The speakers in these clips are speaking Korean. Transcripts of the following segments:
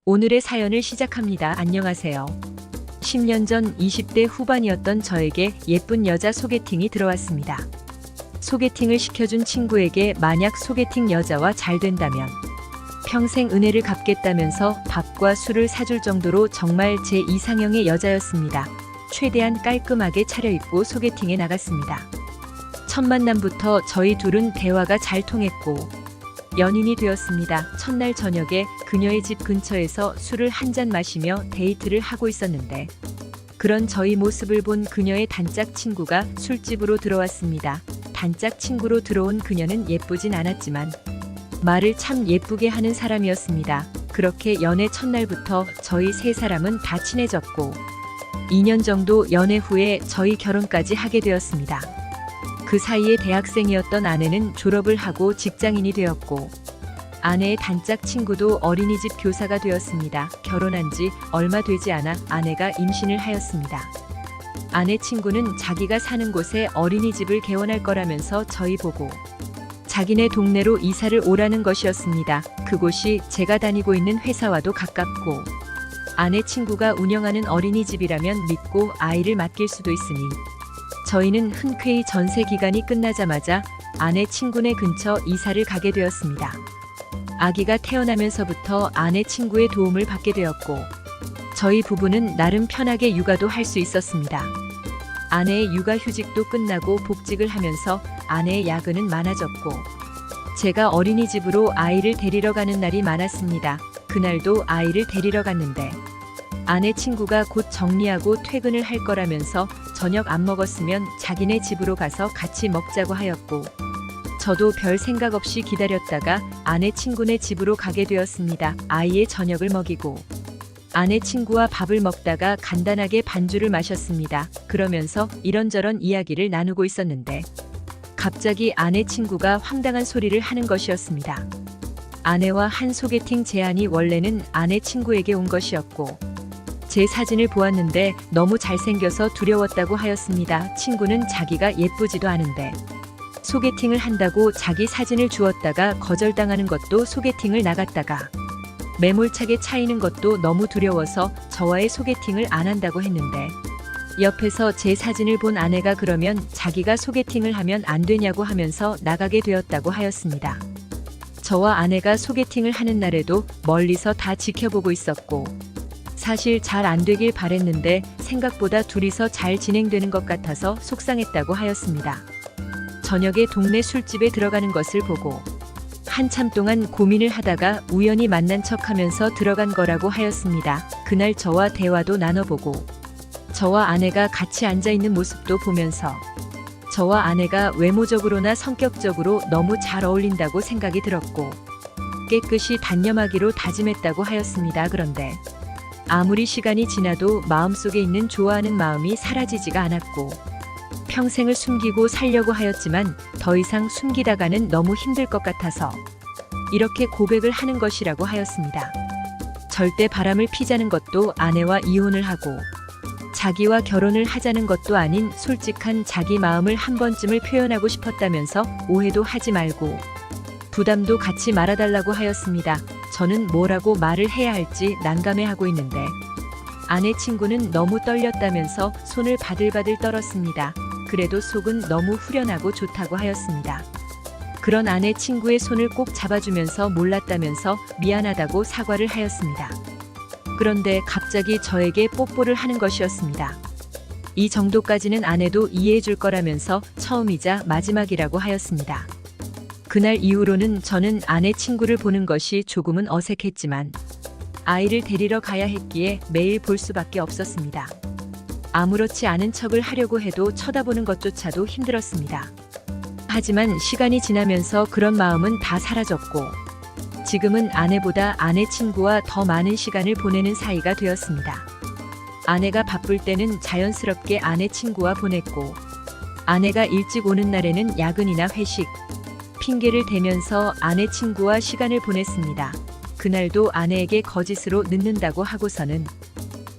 오늘의 사연을 시작합니다. 안녕하세요. 10년 전 20대 후반이었던 저에게 예쁜 여자 소개팅이 들어왔습니다. 소개팅을 시켜준 친구에게 만약 소개팅 여자와 잘 된다면 평생 은혜를 갚겠다면서 밥과 술을 사줄 정도로 정말 제 이상형의 여자였습니다. 최대한 깔끔하게 차려입고 소개팅에 나갔습니다. 첫 만남부터 저희 둘은 대화가 잘 통했고 연인이 되었습니다. 첫날 저녁에 그녀의 집 근처에서 술을 한잔 마시며 데이트를 하고 있었는데 그런 저희 모습을 본 그녀의 단짝 친구가 술집으로 들어왔습니다. 단짝 친구로 들어온 그녀는 예쁘진 않았지만 말을 참 예쁘게 하는 사람이었습니다. 그렇게 연애 첫날부터 저희 세 사람은 다 친해졌고 2년 정도 연애 후에 저희 결혼까지 하게 되었습니다. 그 사이에 대학생이었던 아내는 졸업을 하고 직장인이 되었고 아내의 단짝 친구도 어린이집 교사가 되었습니다. 결혼한 지 얼마 되지 않아 아내가 임신을 하였습니다. 아내 친구는 자기가 사는 곳에 어린이집을 개원할 거라면서 저희 보고 자기네 동네로 이사를 오라는 것이었습니다. 그곳이 제가 다니고 있는 회사와도 가깝고 아내 친구가 운영하는 어린이집이라면 믿고 아이를 맡길 수도 있으니 저희는 흔쾌히 전세 기간이 끝나자마자 아내 친구네 근처 이사를 가게 되었습니다. 아기가 태어나면서부터 아내 친구의 도움을 받게 되었고 저희 부부는 나름 편하게 육아도 할 수 있었습니다. 아내의 육아휴직도 끝나고 복직을 하면서 아내의 야근은 많아졌고 제가 어린이집으로 아이를 데리러 가는 날이 많았습니다. 그날도 아이를 데리러 갔는데 아내 친구가 곧 정리하고 퇴근을 할 거라면서 저녁 안 먹었으면 자기네 집으로 가서 같이 먹자고 하였고 저도 별 생각 없이 기다렸다가 아내 친구네 집으로 가게 되었습니다. 아이의 저녁을 먹이고 아내 친구와 밥을 먹다가 간단하게 반주를 마셨습니다. 그러면서 이런저런 이야기를 나누고 있었는데 갑자기 아내 친구가 황당한 소리를 하는 것이었습니다. 아내와 한 소개팅 제안이 원래는 아내 친구에게 온 것이었고 제 사진을 보았는데 너무 잘생겨서 두려웠다고 하였습니다. 친구는 자기가 예쁘지도 않은데 소개팅을 한다고 자기 사진을 주었다가 거절당하는 것도 소개팅을 나갔다가 매몰차게 차이는 것도 너무 두려워서 저와의 소개팅을 안 한다고 했는데 옆에서 제 사진을 본 아내가 그러면 자기가 소개팅을 하면 안 되냐고 하면서 나가게 되었다고 하였습니다. 저와 아내가 소개팅을 하는 날에도 멀리서 다 지켜보고 있었고 사실 잘 안 되길 바랬는데 생각보다 둘이서 잘 진행되는 것 같아서 속상했다고 하였습니다. 저녁에 동네 술집에 들어가는 것을 보고 한참 동안 고민을 하다가 우연히 만난 척하면서 들어간 거라고 하였습니다. 그날 저와 대화도 나눠보고 저와 아내가 같이 앉아있는 모습도 보면서 저와 아내가 외모적으로나 성격적으로 너무 잘 어울린다고 생각이 들었고 깨끗이 단념하기로 다짐했다고 하였습니다. 그런데 아무리 시간이 지나도 마음속에 있는 좋아하는 마음이 사라지지가 않았고 평생을 숨기고 살려고 하였지만 더 이상 숨기다가는 너무 힘들 것 같아서 이렇게 고백을 하는 것이라고 하였습니다. 절대 바람을 피자는 것도 아내와 이혼을 하고 자기와 결혼을 하자는 것도 아닌 솔직한 자기 마음을 한 번쯤을 표현하고 싶었다면서 오해도 하지 말고 부담도 같이 말아달라고 하였습니다. 저는 뭐라고 말을 해야 할지 난감해하고 있는데 아내 친구는 너무 떨렸다면서 손을 바들바들 떨었습니다. 그래도 속은 너무 후련하고 좋다고 하였습니다. 그런 아내 친구의 손을 꼭 잡아주면서 몰랐다면서 미안하다고 사과를 하였습니다. 그런데 갑자기 저에게 뽀뽀를 하는 것이었습니다. 이 정도까지는 아내도 이해해 줄 거라면서 처음이자 마지막이라고 하였습니다. 그날 이후로는 저는 아내 친구를 보는 것이 조금은 어색했지만 아이를 데리러 가야 했기에 매일 볼 수밖에 없었습니다. 아무렇지 않은 척을 하려고 해도 쳐다보는 것조차도 힘들었습니다. 하지만 시간이 지나면서 그런 마음은 다 사라졌고 지금은 아내보다 아내 친구와 더 많은 시간을 보내는 사이가 되었습니다. 아내가 바쁠 때는 자연스럽게 아내 친구와 보냈고 아내가 일찍 오는 날에는 야근이나 회식, 핑계를 대면서 아내 친구와 시간을 보냈습니다. 그날도 아내에게 거짓으로 늦는다고 하고서는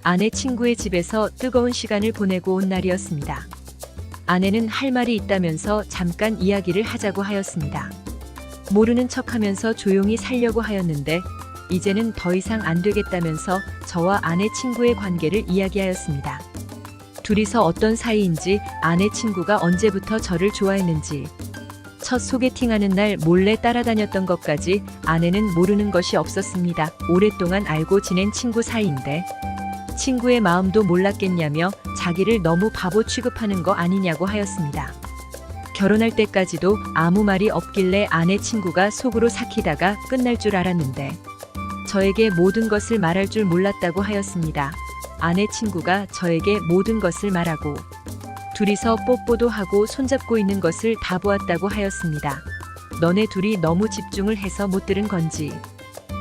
아내 친구의 집에서 뜨거운 시간을 보내고 온 날이었습니다. 아내는 할 말이 있다면서 잠깐 이야기를 하자고 하였습니다. 모르는 척하면서 조용히 살려고 하였는데 이제는 더 이상 안 되겠다면서 저와 아내 친구의 관계를 이야기하였습니다. 둘이서 어떤 사이인지, 아내 친구가 언제부터 저를 좋아했는지, 첫 소개팅하는 날 몰래 따라다녔던 것까지 아내는 모르는 것이 없었습니다. 오랫동안 알고 지낸 친구 사이인데 친구의 마음도 몰랐겠냐며 자기를 너무 바보 취급하는 거 아니냐고 하였습니다. 결혼할 때까지도 아무 말이 없길래 아내 친구가 속으로 삭히다가 끝날 줄 알았는데 저에게 모든 것을 말할 줄 몰랐다고 하였습니다. 아내 친구가 저에게 모든 것을 말하고 둘이서 뽀뽀도 하고 손잡고 있는 것을 다 보았다고 하였습니다. 너네 둘이 너무 집중을 해서 못 들은 건지,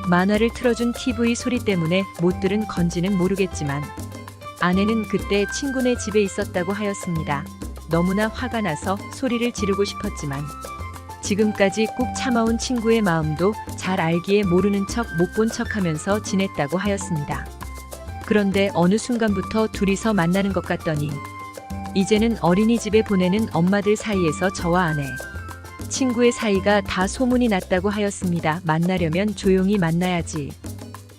만화를 틀어준 TV 소리 때문에 못 들은 건지는 모르겠지만 아내는 그때 친구네 집에 있었다고 하였습니다. 너무나 화가 나서 소리를 지르고 싶었지만 지금까지 꾹 참아온 친구의 마음도 잘 알기에 모르는 척 못 본 척하면서 지냈다고 하였습니다. 그런데 어느 순간부터 둘이서 만나는 것 같더니 이제는 어린이집에 보내는 엄마들 사이에서 저와 아내, 친구의 사이가 다 소문이 났다고 하였습니다. 만나려면 조용히 만나야지.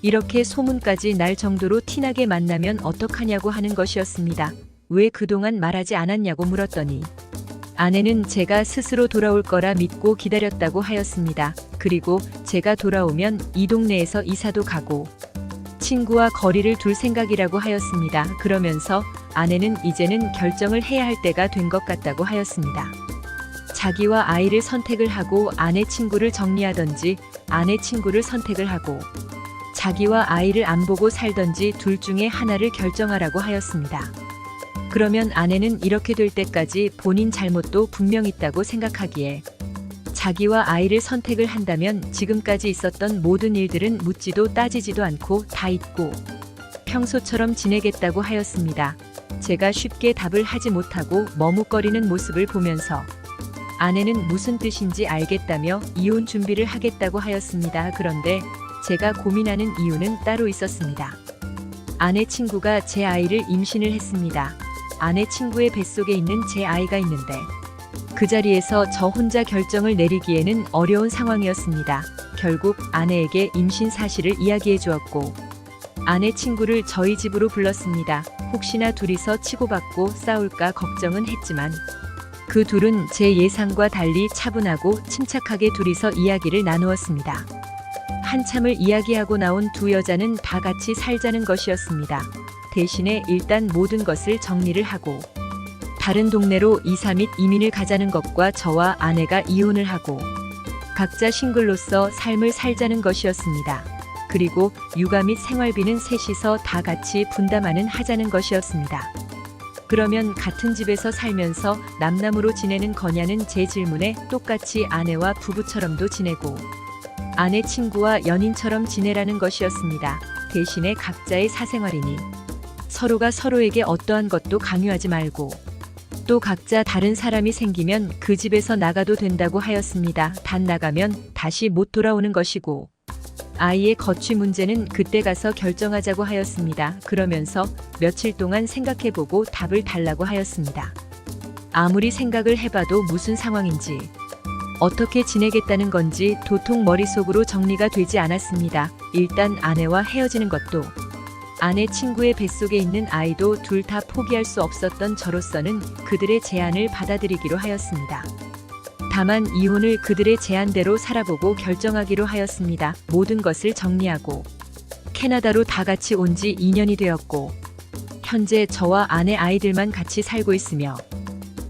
이렇게 소문까지 날 정도로 티나게 만나면 어떡하냐고 하는 것이었습니다. 왜 그동안 말하지 않았냐고 물었더니 아내는 제가 스스로 돌아올 거라 믿고 기다렸다고 하였습니다. 그리고 제가 돌아오면 이 동네에서 이사도 가고 친구와 거리를 둘 생각이라고 하였습니다. 그러면서 아내는 이제는 결정을 해야 할 때가 된 것 같다고 하였습니다. 자기와 아이를 선택을 하고 아내 친구를 정리하던지, 아내 친구를 선택을 하고 자기와 아이를 안 보고 살던지 둘 중에 하나를 결정하라고 하였습니다. 그러면 아내는 이렇게 될 때까지 본인 잘못도 분명 있다고 생각하기에 자기와 아이를 선택을 한다면 지금까지 있었던 모든 일들은 묻지도 따지지도 않고 다 잊고 평소처럼 지내겠다고 하였습니다. 제가 쉽게 답을 하지 못하고 머뭇거리는 모습을 보면서 아내는 무슨 뜻인지 알겠다며 이혼 준비를 하겠다고 하였습니다. 그런데 제가 고민하는 이유는 따로 있었습니다. 아내 친구가 제 아이를 임신을 했습니다. 아내 친구의 뱃속에 있는 제 아이가 있는데 그 자리에서 저 혼자 결정을 내리기에는 어려운 상황이었습니다. 결국 아내에게 임신 사실을 이야기해 주었고 아내 친구를 저희 집으로 불렀습니다. 혹시나 둘이서 치고받고 싸울까 걱정은 했지만 그 둘은 제 예상과 달리 차분하고 침착하게 둘이서 이야기를 나누었습니다. 한참을 이야기하고 나온 두 여자는 다 같이 살자는 것이었습니다. 대신에 일단 모든 것을 정리를 하고 다른 동네로 이사 및 이민을 가자는 것과 저와 아내가 이혼을 하고 각자 싱글로서 삶을 살자는 것이었습니다. 그리고 육아 및 생활비는 셋이서 다 같이 분담하는 하자는 것이었습니다. 그러면 같은 집에서 살면서 남남으로 지내는 거냐는 제 질문에 똑같이 아내와 부부처럼도 지내고 아내 친구와 연인처럼 지내라는 것이었습니다. 대신에 각자의 사생활이니 서로가 서로에게 어떠한 것도 강요하지 말고 또 각자 다른 사람이 생기면 그 집에서 나가도 된다고 하였습니다. 단 나가면 다시 못 돌아오는 것이고 아이의 거취 문제는 그때 가서 결정하자고 하였습니다. 그러면서 며칠 동안 생각해보고 답을 달라고 하였습니다. 아무리 생각을 해봐도 무슨 상황인지 어떻게 지내겠다는 건지 도통 머릿속으로 정리가 되지 않았습니다. 일단 아내와 헤어지는 것도 아내 친구의 뱃속에 있는 아이도 둘 다 포기할 수 없었던 저로서는 그들의 제안을 받아들이기로 하였습니다. 다만 이혼을 그들의 제안대로 살아보고 결정하기로 하였습니다. 모든 것을 정리하고 캐나다로 다 같이 온 지 2년이 되었고 현재 저와 아내 아이들만 같이 살고 있으며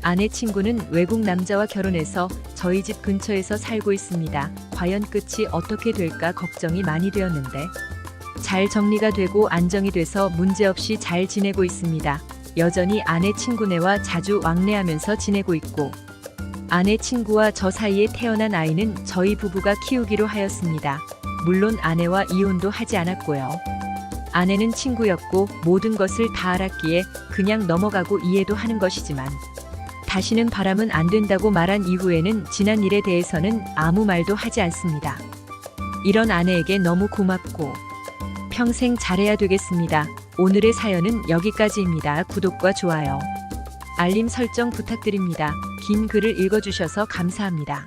아내 친구는 외국 남자와 결혼해서 저희 집 근처에서 살고 있습니다. 과연 끝이 어떻게 될까 걱정이 많이 되었는데 잘 정리가 되고 안정이 돼서 문제없이 잘 지내고 있습니다. 여전히 아내 친구네와 자주 왕래하면서 지내고 있고 아내 친구와 저 사이에 태어난 아이는 저희 부부가 키우기로 하였습니다. 물론 아내와 이혼도 하지 않았고요. 아내는 친구였고 모든 것을 다 알았기에 그냥 넘어가고 이해도 하는 것이지만 다시는 바라면 안 된다고 말한 이후에는 지난 일에 대해서는 아무 말도 하지 않습니다. 이런 아내에게 너무 고맙고 평생 잘해야 되겠습니다. 오늘의 사연은 여기까지입니다. 구독과 좋아요, 알림 설정 부탁드립니다. 긴 글을 읽어주셔서 감사합니다.